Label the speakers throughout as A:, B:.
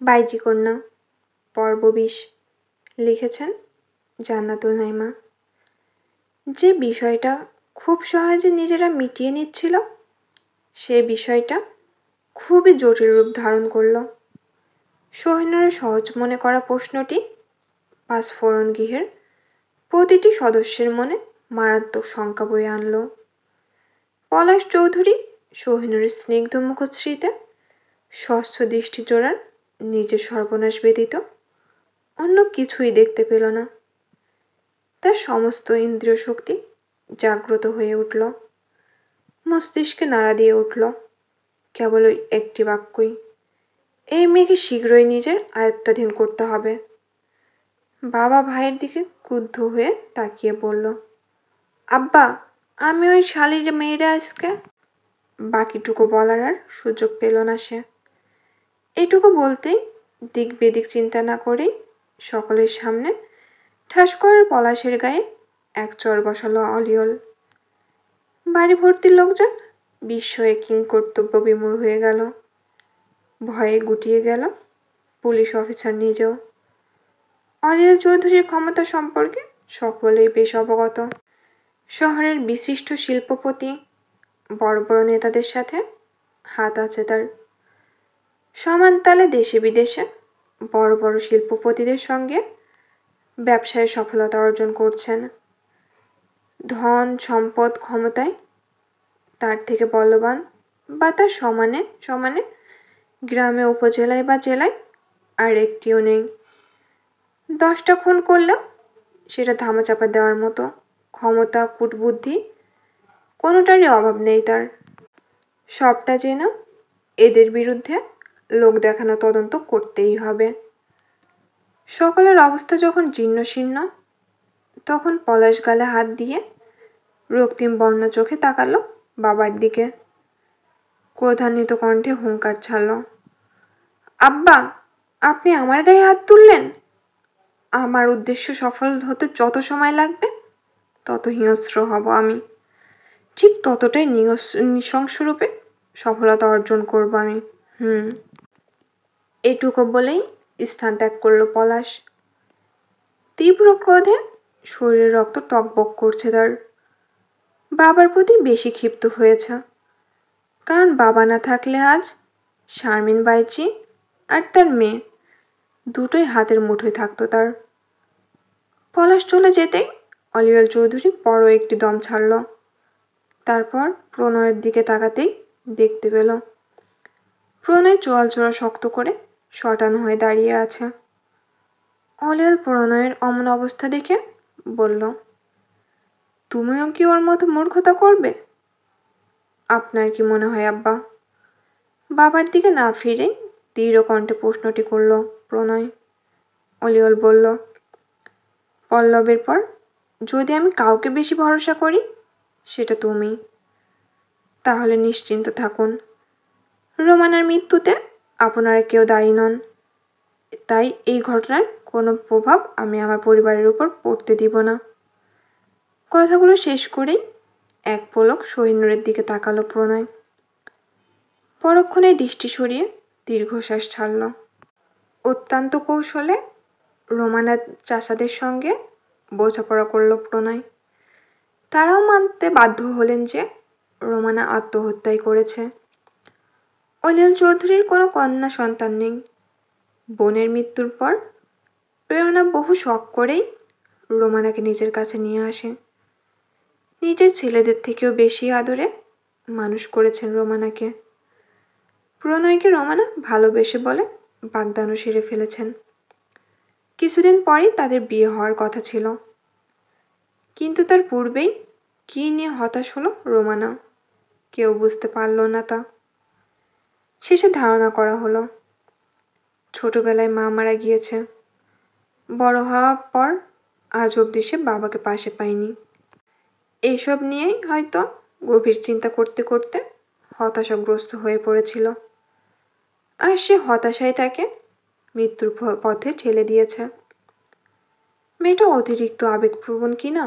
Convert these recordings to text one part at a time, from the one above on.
A: বাইজি কন্যা পর্ব ২০ লিখেছেন জান্নাতুল নাইমা। যে বিষয়টা খুব সহজে নিজেরা মিটিয়ে নিচ্ছিল সে বিষয়টা খুবই জটিল রূপ ধারণ করল। সোহিনুরের সহজ মনে করা প্রশ্নটি পাঁচফোড়ন গৃহের প্রতিটি সদস্যের মনে মারাত্মক শঙ্কা বয়ে আনল। পলাশ চৌধুরী সোহিনুরের স্নিগ্ধ মুখশ্রীতে স্বচ্ছ দৃষ্টি জোড়ার নিজের সর্বনাশ ব্যতীত অন্য কিছুই দেখতে পেল না। তার সমস্ত ইন্দ্রিয় শক্তি জাগ্রত হয়ে উঠল, মস্তিষ্কে নাড়া দিয়ে উঠল কেবল ওই একটি বাক্যই, এই মেয়েকে শীঘ্রই নিজের আয়ত্তাধীন করতে হবে। বাবা ভাইয়ের দিকে ক্রুদ্ধ হয়ে তাকিয়ে বলল, আব্বা, আমি ওই শালির মেয়েরা আজকে। বাকিটুকু বলার আর সুযোগ পেল না সে। এটুকু বলতেই দিক বেদিক চিন্তা না করেই সকলের সামনে ঠাস করে পলাশের গায়ে এক চড় বসালো অলিয়ল। বাড়ি ভর্তির লোকজন বিস্ময়ে কিংকর্তব্য বিমূঢ় হয়ে গেল, ভয়ে গুটিয়ে গেল পুলিশ অফিসার নিজেও। অলিয়ল চৌধুরীর ক্ষমতা সম্পর্কে সকলেই বেশ অবগত। শহরের বিশিষ্ট শিল্পপতি বড় বড় নেতাদের সাথে হাত আছে তার। সমান তালে দেশে বিদেশে বড় বড় শিল্পপতিদের সঙ্গে ব্যবসায় সফলতা অর্জন করছেন। ধন সম্পদ ক্ষমতায় তার থেকে বলবান বা তার সমানে সমানে গ্রামে উপজেলায় বা জেলায় আর একটিও নেই। 10টা খুন করলেও সেটা ধামাচাপা দেওয়ার মতো ক্ষমতা কূটবুদ্ধি কোনোটারই অভাব নেই তার। সবটা যেন এদের বিরুদ্ধে লোক দেখানো তদন্ত করতেই হবে। সকলের অবস্থা যখন জীর্ণশীর্ণ তখন পলাশ গালে হাত দিয়ে রক্তিম বর্ণ চোখে তাকালো বাবার দিকে, ক্রোধান্বিত কণ্ঠে হুঙ্কার ছাড়ল, আব্বা, আপনি আমার গায়ে হাত তুললেন? আমার উদ্দেশ্য সফল হতে যত সময় লাগবে তত হিংস্র হব আমি, ঠিক ততটাই নৃশংসরূপে সফলতা অর্জন করব আমি। এটুকু বলেই স্থান ত্যাগ করল পলাশ। তীব্র ক্রোধে শরীরের রক্ত টকবক করছে তার। বাবার প্রতি বেশি ক্ষিপ্ত হয়েছে, কারণ বাবা না থাকলে আজ শারমিন বাইচি আর তার মেয়ে দুটোই হাতের মুঠোয় থাকতো তার। পলাশ চলে যেতেই অলিয়ল চৌধুরী বড় একটি দম ছাড়ল। তারপর প্রণয়ের দিকে তাকাতেই দেখতে পেল প্রণয় চোয়ালচোরা শক্ত করে শটানো হয়ে দাঁড়িয়ে আছে। অলিয়ল প্রণয়ের অমন অবস্থা দেখে বলল, তুমিও কি ওর মতো মূর্খতা করবে? আপনার কি মনে হয় আব্বা? বাবার দিকে না ফিরে দৃঢ় কণ্ঠে প্রশ্নটি করল প্রণয়। অলিয়ল বলল, পল্লবের পর যদি আমি কাউকে বেশি ভরসা করি সেটা তুমি। তাহলে নিশ্চিন্ত থাকুন, রোমানার মৃত্যুতে আপনারা কেউ দায়ী নন, তাই এই ঘটনার কোনো প্রভাব আমি আমার পরিবারের উপর পড়তে দিব না। কথাগুলো শেষ করেই এক পলক সোহিনুরের দিকে তাকালো প্রণয়। পরক্ষণে দৃষ্টি সরিয়ে দীর্ঘশ্বাস ছাড়ল। অত্যন্ত কৌশলে রোমানার চাচাদের সঙ্গে বোঝাপড়া করল প্রণয়। তারাও মানতে বাধ্য হলেন যে রোমানা আত্মহত্যাই করেছে। অলিয়ল চৌধুরীর কোনো কন্যা সন্তান নেই। বোনের মৃত্যুর পর প্রেরণা বহু শখ করেই রোমানাকে নিজের কাছে নিয়ে আসে। নিজের ছেলেদের থেকেও বেশি আদরে মানুষ করেছেন রোমানাকে। প্রণয়কে রোমানা ভালোবেসে বলে বাগদানও সেরে ফেলেছেন। কিছুদিন পরেই তাদের বিয়ে হওয়ার কথা ছিল, কিন্তু তার পূর্বেই কী নিয়ে হতাশ হলো রোমানা কেউ বুঝতে পারল না তা। শেষে ধারণা করা হলো ছোটবেলায় মা মারা গিয়েছে, বড় হওয়ার পর আজ অবধি সে বাবাকে পাশে পায়নি। এইসব নিয়েই হয়তো গভীর চিন্তা করতে করতে হতাশাগ্রস্ত হয়ে পড়েছিল, আর সে হতাশাই তাকে মৃত্যুর পথে ঠেলে দিয়েছে। মেয়েটা অতিরিক্ত আবেগপ্রবণ কি না?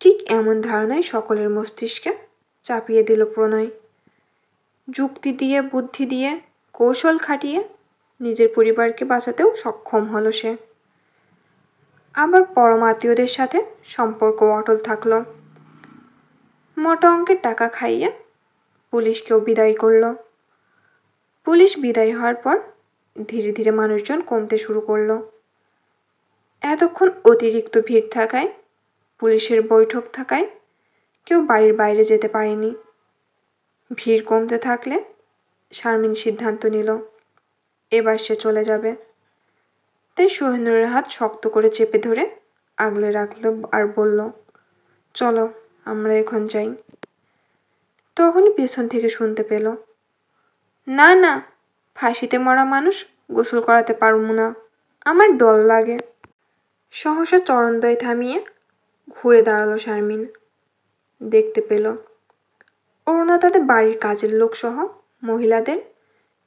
A: ঠিক এমন ধারণাই সকলের মস্তিষ্কে চাপিয়ে দিল প্রণয়। যুক্তি দিয়ে বুদ্ধি দিয়ে কৌশল খাটিয়ে নিজের পরিবারকে বাঁচাতেও সক্ষম হলো সে। আবার পরম আত্মীয়দের সাথে সম্পর্ক অটল থাকলো। মোটা অঙ্কের টাকা খাইয়ে পুলিশকেও বিদায় করলো। পুলিশ বিদায় হওয়ার পর ধীরে ধীরে মানুষজন কমতে শুরু করলো। এতক্ষণ অতিরিক্ত ভিড় থাকায়, পুলিশের বৈঠক থাকায় কেউ বাড়ির বাইরে যেতে পারেনি। ভিড় কমতে থাকলে শারমিন সিদ্ধান্ত নিল এবার সে চলে যাবে। তাই সোহিনুরের হাত শক্ত করে চেপে ধরে আগলে রাখলো আর বলল, চলো আমরা এখন যাই। তখনই পেছন থেকে শুনতে পেল, না না, ফাঁসিতে মরা মানুষ গোসল করাতে পারবো না, আমার ডর লাগে। সহসা চরণদ্বয় থামিয়ে ঘুরে দাঁড়ালো শারমিন। দেখতে পেল অরুণা তাদের বাড়ির কাজের লোক সহ মহিলাদের,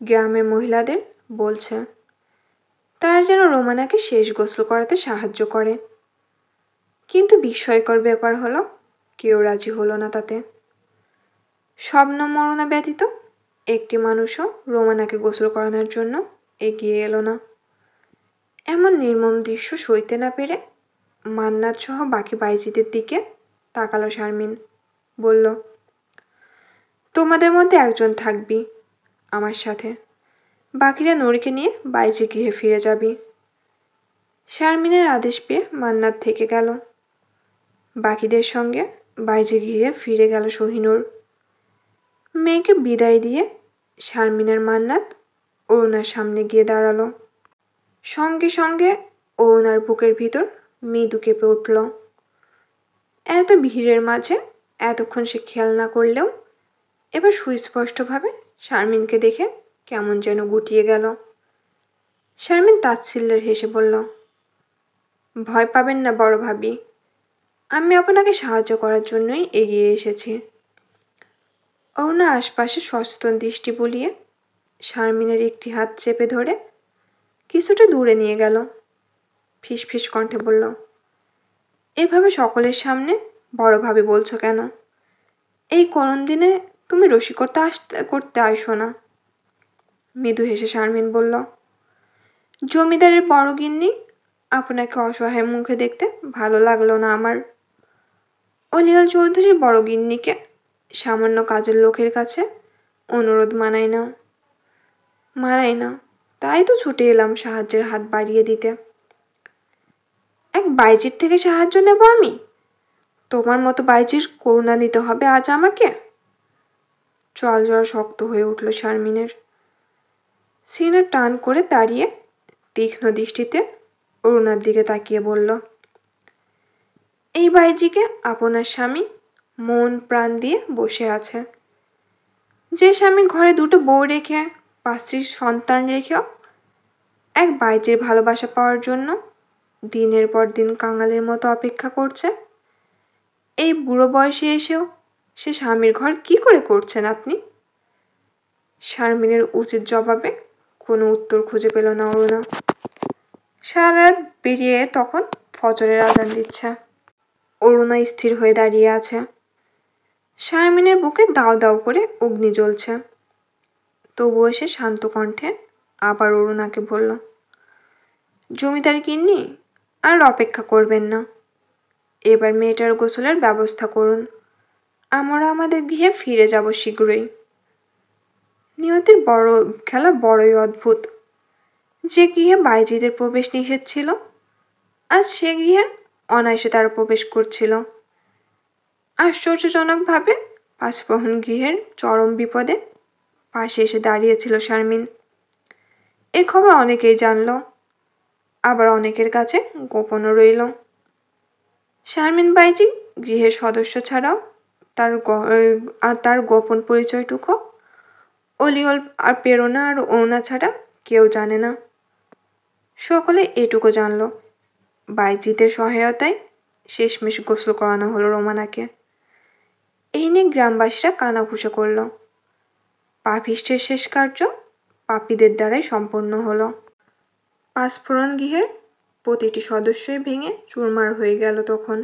A: গ্রামের মহিলাদের বলছে তারা যেন রোমানাকে শেষ গোসল করাতে সাহায্য করে। কিন্তু বিস্ময়কর ব্যাপার হলো কেউ রাজি হলো না তাতে। শবনম অরুণা ব্যতীত একটি মানুষও রোমানাকে গোসল করানোর জন্য এগিয়ে এলো না। এমন নির্মম দৃশ্য সইতে না পেরে মান্নাত সহ বাকি বাইজিদের দিকে তাকালো শারমিন। বলল, তোমাদের মধ্যে একজন থাকবি আমার সাথে, বাকিরা নূরকে নিয়ে বাইজি গৃহে ফিরে যাবি। শারমিনের আদেশ পেয়ে মান্নাত থেকে গেল। বাকিদের সঙ্গে বাইজি গৃহে ফিরে গেল সোহিনুর। মেয়েকে বিদায় দিয়ে শারমিনের মান্নাত অরুণার সামনে গিয়ে দাঁড়ালো। সঙ্গে সঙ্গে অরুণার বুকের ভিতর মৃদু কেঁপে উঠল। এত ভিড়ের মাঝে এতক্ষণ সে খেয়াল না করলেও এবার সুস্পষ্টভাবে শারমিনকে দেখে কেমন যেন গুটিয়ে গেল। শারমিন তাচ্ছিল্যের হেসে বলল, ভয় পাবেন না বড় ভাবি, আমি আপনাকে সাহায্য করার জন্যই এগিয়ে এসেছি। অরুণা আশপাশে সচেতন দৃষ্টি বুলিয়ে শারমিনের একটি হাত চেপে ধরে কিছুটা দূরে নিয়ে গেল। ফিসফিস কণ্ঠে বলল, এভাবে সকলের সামনে বড় ভাবি বলছো কেন? এই করুণ দিনে তুমি রসিকতা করতে আসো না। মৃদু হেসে শারমিন বলল, জমিদারের বড় গিন্নি, আপনাকে অসহায় মুখে দেখতে ভালো লাগলো না আমার। অলিয়াল চৌধুরীর বড় গিন্নিকে সামান্য কাজের লোকের কাছে অনুরোধ মানায় না, তাই তো ছুটে এলাম সাহায্যের হাত বাড়িয়ে দিতে। এক বাইজির থেকে সাহায্য নেব আমি? তোমার মতো বাইজির করুণা নিতে হবে আজ আমাকে? চল জড়া শক্ত হয়ে উঠল শারমিনের। সিনা টান করে দাঁড়িয়ে তীক্ষ্ণ দৃষ্টিতে অরুণার দিকে তাকিয়ে বলল, এই বাইজিকে আপনার স্বামী মন প্রাণ দিয়ে বসে আছে। যে স্বামী ঘরে দুটো বউ রেখে 5টি সন্তান রেখেও এক বাইজির ভালোবাসা পাওয়ার জন্য দিনের পর দিন কাঙালের মতো অপেক্ষা করছে, এই বুড়ো বয়সে এসেও সে স্বামীর ঘর কি করে করছেন আপনি? শারমিনের উচিত জবাবে কোনো উত্তর খুঁজে পেল না অরুণা। সারা রাত বেরিয়ে তখন ফজরের আজান দিচ্ছে। অরুণা স্থির হয়ে দাঁড়িয়ে আছে। শারমিনের বুকে দাও দাও করে অগ্নি জ্বলছে। তবুও সে শান্ত কণ্ঠে আবার অরুণাকে বলল, জমিদার গিন্নি, আর অপেক্ষা করবেন না, এবার মেয়েটার গোসলের ব্যবস্থা করুন, আমরা আমাদের গৃহে ফিরে যাব শীঘ্রই। নিয়তির বড় খেলা বড়ই অদ্ভুত। যে গৃহে বাইজিদের প্রবেশ নিষেধ ছিল, আজ সে গৃহে অনায়াসে তারা প্রবেশ করছিল। আশ্চর্যজনকভাবে পাঁচপ্রহণ গৃহের চরম বিপদে পাশে এসে দাঁড়িয়েছিল শারমিন। এ খবর অনেকেই জানল, আবার অনেকের কাছে গোপনও রইল। শারমিন বাইজি গৃহের সদস্য ছাড়াও তার গোপন পরিচয়টুকু অলিওল আর প্রেরণা আর অরুণা ছাড়া কেউ জানে না। সকলে এটুকু জানল, বাইজিদের সহায়তায় শেষমেশ গোসল করানো হলো রোমানাকে। এই নিয়ে গ্রামবাসীরা কানাঘুষা করল। পাপিষ্টের শেষ কার্য পাপীদের দ্বারাই সম্পন্ন হলো। পাঁচফোড়ন গৃহের প্রতিটি সদস্যই ভেঙে চুরমার হয়ে গেল তখন,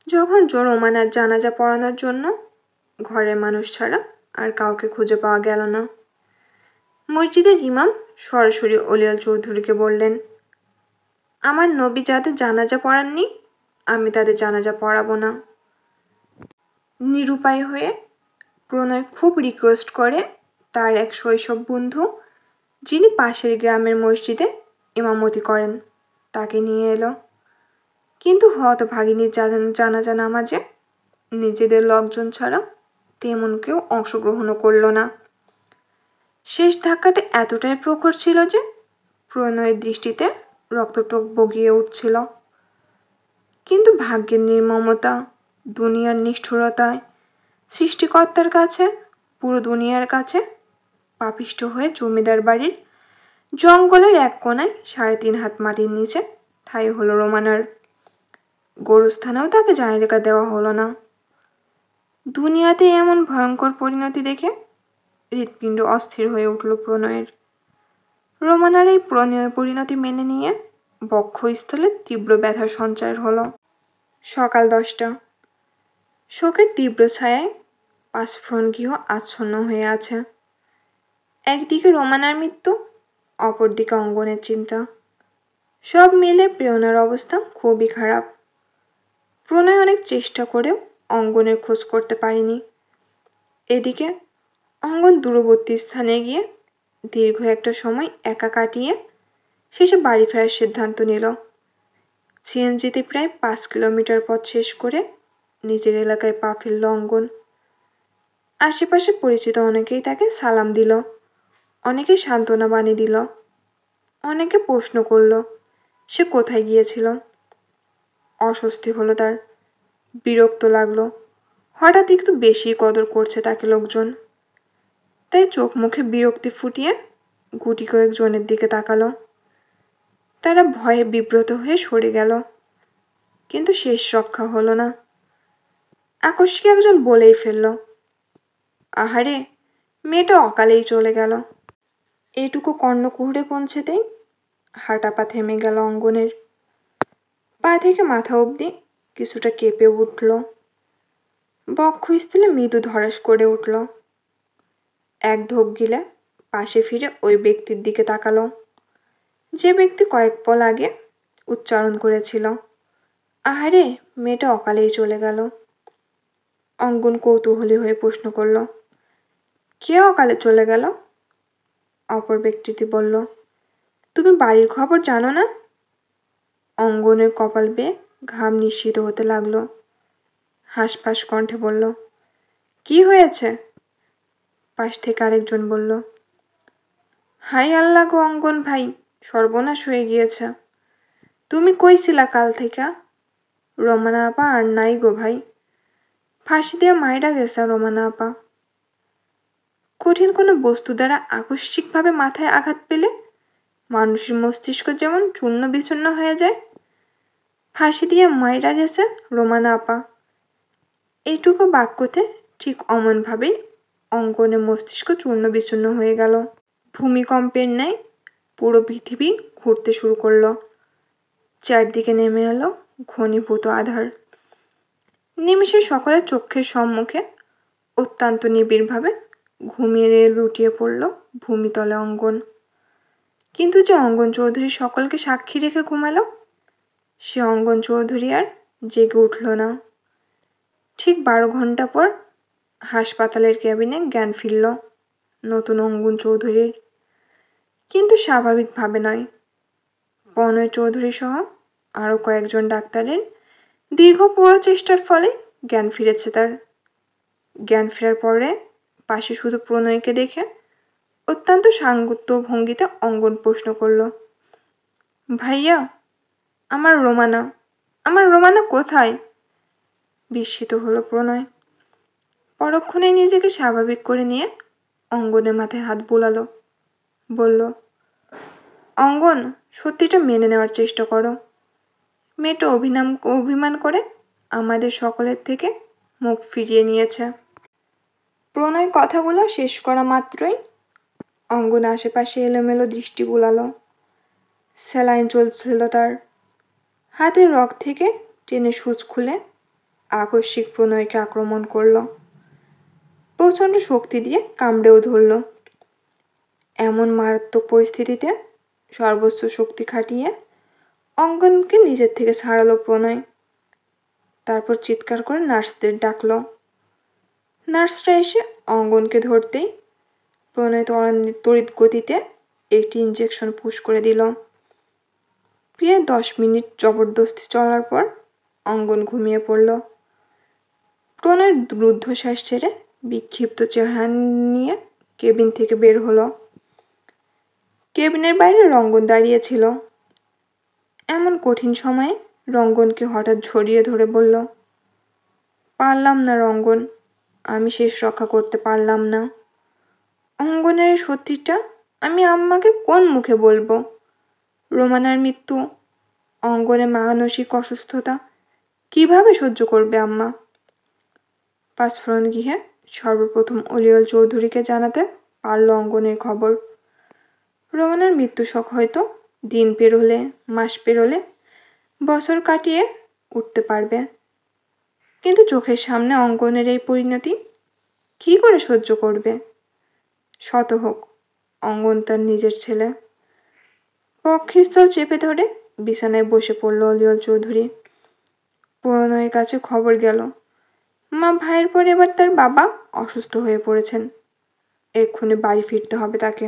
A: যখন রোমানার জানাজা পড়ানোর জন্য ঘরের মানুষ ছাড়া আর কাউকে খুঁজে পাওয়া গেল না। মসজিদের ইমাম সরাসরি অলিয়াল চৌধুরীকে বললেন, আমার নবী যাদের জানাজা পড়াননি আমি তাদের জানাজা পড়াবো না। নিরুপায় হয়ে প্রণয় খুব রিকোয়েস্ট করে তার এক শৈশব বন্ধু, যিনি পাশের গ্রামের মসজিদে ইমামতি করেন, তাকে নিয়ে এলো। কিন্তু হতভাগিনীর জানাজা নামাজে নিজেদের লোকজন ছাড়া তেমন কেউ অংশগ্রহণও করল না। শেষ ধাক্কাটা এতটাই প্রখর ছিল যে প্রণয়ের দৃষ্টিতে রক্তটোপ বগিয়ে উঠছিল। কিন্তু ভাগ্যের নির্মমতা, দুনিয়ার নিষ্ঠুরতায় সৃষ্টিকর্তার কাছে, পুরো দুনিয়ার কাছে পাপিষ্ঠ হয়ে জমিদার বাড়ির জঙ্গলের এক কোনায় 3.5 হাত মাটির নিচে ঠাঁই হলো রোমানার। গোরস্থানেও তাকে জায়গা দেওয়া হলো না। দুনিয়াতে এমন ভয়ঙ্কর পরিণতি দেখে হৃৎপিণ্ড অস্থির হয়ে উঠল প্রণয়ের। রোমানার এই পরিণতি মেনে নিয়ে বক্ষস্থলে তীব্র ব্যথার সঞ্চার হলো। সকাল 10টা। শোকের তীব্র ছায়ায় পাঁচফোড়ন গৃহ আচ্ছন্ন হয়ে আছে। একদিকে রোমানার মৃত্যু, অপরদিকে অঙ্গনের চিন্তা। সব মিলে প্রেরণার অবস্থা খুবই খারাপ। প্রণয় অনেক চেষ্টা করেও অঙ্গনের খোঁজ করতে পারেনি। এদিকে অঙ্গন দূরবর্তী স্থানে গিয়ে দীর্ঘ একটা সময় একা কাটিয়ে শেষে বাড়ি ফেরার সিদ্ধান্ত নিল। সিএনজিতে প্রায় 5 কিলোমিটার পথ শেষ করে নিজের এলাকায় পা ফেলল অঙ্গন। আশেপাশে পরিচিত অনেকেই তাকে সালাম দিল, অনেকে সান্ত্বনা বাণী দিল, অনেকে প্রশ্ন করল সে কোথায় গিয়েছিল। অস্বস্তি হলো তার, বিরক্ত লাগলো। হঠাৎ একটু বেশি কদর করছে তাকে লোকজন। তাই চোখ মুখে বিরক্তি ফুটিয়ে গুটি কয়েকজনের দিকে তাকালো। তারা ভয়ে বিব্রত হয়ে সরে গেল, কিন্তু শেষ রক্ষা হলো না। আকস্মিক একজন বলেই ফেলল, আহারে, মেয়েটা অকালেই চলে গেল। এইটুকু কর্ণকুহরে পৌঁছেতেই হাঁটা পা থেমে গেল অঙ্গনের। পা থেকে মাথা অবধি কিছুটা কেঁপে উঠল। বক্ষস্থলে মৃদু ধরাস করে উঠল। এক ঢোক গিলে পাশে ফিরে ওই ব্যক্তির দিকে তাকালো, যে ব্যক্তি কয়েক পল আগে উচ্চারণ করেছিল, আহারে, মেয়েটা অকালেই চলে গেল। অঙ্গন কৌতূহলী হয়ে প্রশ্ন করল, কে অকালে চলে গেল? অপর ব্যক্তিটি বলল, তুমি বাড়ির খবর জানো না? অঙ্গনের কপাল বেয়ে ঘাম নিঃসৃত হতে লাগলো। হাঁসফাঁস কণ্ঠে বলল, কি হয়েছে? পাশ থেকে আরেকজন বলল, হাই আল্লাহ গো অঙ্গন ভাই, সর্বনাশ হয়ে গিয়েছে। তুমি কইছিলা কাল থেকে? রোমানা আপা আর নাই গো ভাই, ফাঁসি দিয়ে মাইরা গেছে রোমানা আপা। কঠিন কোনো বস্তু দ্বারা আকস্মিকভাবে মাথায় আঘাত পেলে মানুষের মস্তিষ্ক যেমন চূর্ণ বিচূর্ণ হয়ে যায়, ফাঁসি দিয়ে মাইরা গেছে রোমানা আপা, এইটুকু বাক্যতে ঠিক অমনভাবেই অঙ্গনের মস্তিষ্ক চূর্ণ বিচূর্ণ হয়ে গেল। ভূমিকম্পের ন্যায় পুরো পৃথিবী ঘুরতে শুরু করলো। চারদিকে নেমে এলো ঘনীভূত আধার। নিমেষে সকলের চোখের সম্মুখে অত্যন্ত নিবিড়ভাবে ঘুমিয়ে লুটিয়ে পড়ল ভূমিতলে অঙ্গন। কিন্তু যে অঙ্গন চৌধুরী সকলকে সাক্ষী রেখে ঘুমালো, সে অঙ্গন চৌধুরী আর জেগে উঠল না। ঠিক 12 ঘন্টা পর হাসপাতালের ক্যাবিনে জ্ঞান ফিরল নতুন অঙ্গন চৌধুরীর, কিন্তু স্বাভাবিকভাবে নয়। প্রণয় চৌধুরী সহ আরও কয়েকজন ডাক্তারের দীর্ঘ প্রচেষ্টার ফলে জ্ঞান ফিরেছে তার। জ্ঞান ফেরার পরে পাশে শুধু প্রণয়কে দেখে অত্যন্ত সাঙ্গত্য ভঙ্গিতে অঙ্গন প্রশ্ন করল, ভাইয়া, আমার রোমানা কোথায়? বিস্মিত হলো প্রণয়। পরক্ষণে নিজেকে স্বাভাবিক করে নিয়ে অঙ্গনের মাথায় হাত বুলালো, বলল, অঙ্গন, সত্যিটা মেনে নেওয়ার চেষ্টা করো। মেয়েটা অভিমান করে আমাদের সকলের থেকে মুখ ফিরিয়ে নিয়েছে। প্রণয় কথাগুলো শেষ করা মাত্রই অঙ্গন আশেপাশে এলোমেলো দৃষ্টি বুলালো। স্যালাইন চলছিল তার। হাতের রগ থেকে টেনে সূচ খুলে আকস্মিক প্রণয়কে আক্রমণ করল। প্রচণ্ড শক্তি দিয়ে কামড়েও ধরল। এমন মারাত্মক পরিস্থিতিতে সর্বোচ্চ শক্তি খাটিয়ে অঙ্গনকে নিজের থেকে ছাড়ালো প্রণয়। তারপর চিৎকার করে নার্সদের ডাকলো। নার্সরা এসে অঙ্গনকে ধরতেই প্রণয় তড়িৎ গতিতে একটি ইঞ্জেকশন পুশ করে দিল। প্রায় 10 মিনিট জবরদস্তি চলার পর অঙ্গন ঘুমিয়ে পড়ল। প্রণয় রুদ্ধশ্বাস ছেড়ে বিক্ষিপ্ত চেহারা নিয়ে কেবিন থেকে বের হলো। কেবিনের বাইরে রঙ্গন দাঁড়িয়েছিল। এমন কঠিন সময়ে রঙ্গনকে হঠাৎ জড়িয়ে ধরে বলল, পারলাম না রঙ্গন, আমি শেষ রক্ষা করতে পারলাম না। অঙ্গনের এই সত্যিটা আমি আম্মাকে কোন মুখে বলবো? রোমানার মৃত্যু, অঙ্গনের মানসিক অসুস্থতা কিভাবে সহ্য করবে আম্মা? পাঁচফোড়ন গৃহে সর্বপ্রথম অলিয়ল চৌধুরীকে জানাতে পারল অঙ্গনের খবর। রোমানার মৃত্যু শোক হয়তো দিন পেরোলে, মাস পেরোলে, বছর কাটিয়ে উঠতে পারবে, কিন্তু চোখের সামনে অঙ্গনের এই পরিণতি কি করে সহ্য করবে? শত হোক, অঙ্গন তার নিজের ছেলে। বক্ষস্থল চেপে ধরে বিছানায় বসে পড়ল অলিয়ল চৌধুরী। প্রণয়ের কাছে খবর গেল, মা ভাইয়ের পর এবার তার বাবা অসুস্থ হয়ে পড়েছেন, এক্ষুনি বাড়ি ফিরতে হবে তাকে।